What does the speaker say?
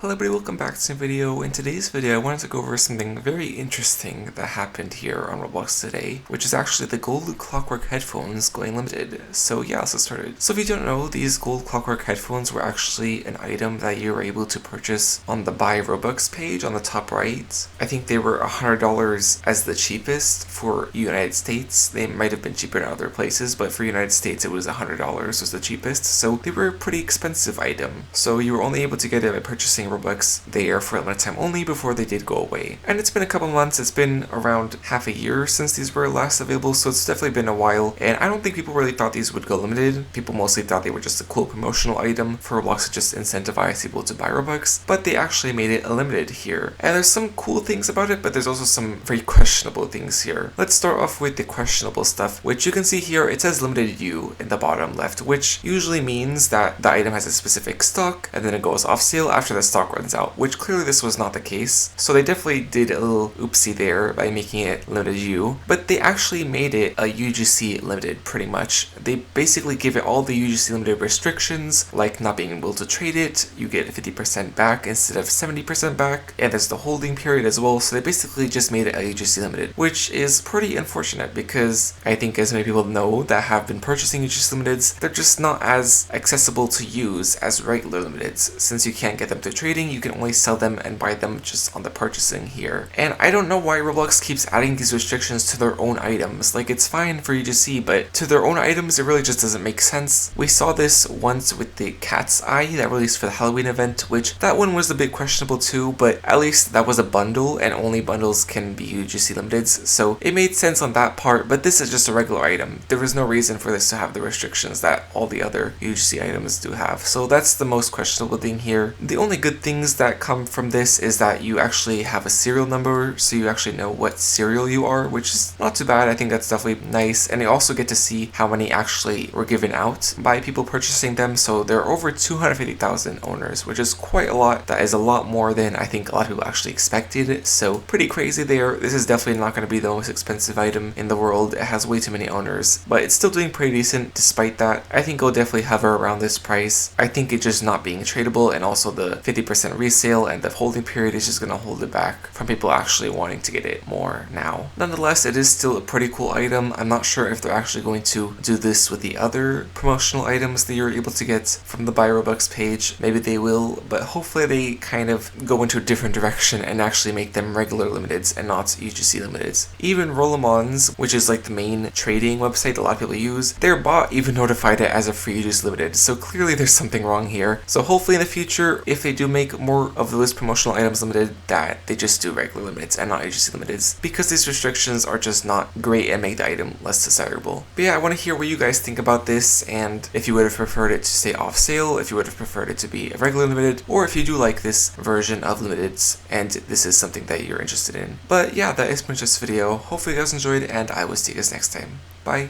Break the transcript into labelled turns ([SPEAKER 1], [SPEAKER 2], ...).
[SPEAKER 1] Hello everybody, welcome back to the video. In today's video, I wanted to go over something very interesting that happened here on Roblox today, which is actually the gold Clockwork headphones going limited. So yeah, let's get started. So if you don't know, these gold Clockwork headphones were actually an item that you were able to purchase on the Buy Robux page on the top right. I think they were $100 as the cheapest for United States. They might have been cheaper in other places, but for United States it was $100 was the cheapest. So they were a pretty expensive item. So you were only able to get it by purchasing Robux there for a limited time only before they did go away. And it's been a couple months, it's been around half a year since these were last available, so it's definitely been a while, and I don't think people really thought these would go limited. People mostly thought they were just a cool promotional item for Roblox to just incentivize people to buy Robux, but they actually made it limited here. And there's some cool things about it, but there's also some very questionable things here. Let's start off with the questionable stuff, which you can see here. It says limited U in the bottom left, which usually means that the item has a specific stock, and then it goes off sale after the stock runs out, which clearly this was not the case. So they definitely did a little oopsie there by making it limited U, but they actually made it a UGC limited pretty much. They basically give it all the UGC limited restrictions, like not being able to trade it, you get 50% back instead of 70% back, and there's the holding period as well. So they basically just made it a UGC limited, which is pretty unfortunate because I think as many people know that have been purchasing UGC limiteds, they're just not as accessible to use as regular limiteds. Since you can't get them through trading, you can only sell them and buy them just on the purchasing here. And I don't know why Roblox keeps adding these restrictions to their own items. Like, it's fine for you to see, but to their own items it really just doesn't make sense. We saw this once with the Cat's Eye that released for the Halloween event, which that one was a bit questionable too, but at least that was a bundle and only bundles can be UGC limiteds, so it made sense on that part. But this is just a regular item. There was no reason for this to have the restrictions that all the other UGC items do have, so that's the most questionable thing here. The only good things that come from this is that you actually have a serial number, so you actually know what serial you are, which is not too bad. I think that's definitely nice, and you also get to see how many actually were given out by people purchasing them. So there are over 250,000 owners, which is quite a lot. That is a lot more than I think a lot of people actually expected, so pretty crazy there. This is definitely not going to be the most expensive item in the world. It has way too many owners, but it's still doing pretty decent despite that. I think it'll definitely hover around this price. I think it's just not being tradable, and also the 50% resale and the holding period is just going to hold it back from people actually wanting to get it more now. Nonetheless, it is still a pretty cool item. I'm not sure if they're actually going to do this with the other promotional items that you're able to get from the Buy Robux page. Maybe they will, but hopefully they kind of go into a different direction and actually make them regular limiteds and not UGC limiteds. Even Rollamons, which is like the main trading website a lot of people use, their bot even notified it as a free UGC limited, so clearly there's something wrong here. So hopefully in the future, if they do make more of those promotional items limited, that they just do regular limiteds and not UGC limiteds, because these restrictions are just not great and make the item less desirable. But yeah, I want to hear what you guys think about this, and if you would have preferred it to stay off sale, if you would have preferred it to be a regular limited, or if you do like this version of limiteds and this is something that you're interested in. But yeah, that is pretty much this video. Hopefully you guys enjoyed, and I will see you guys next time. Bye!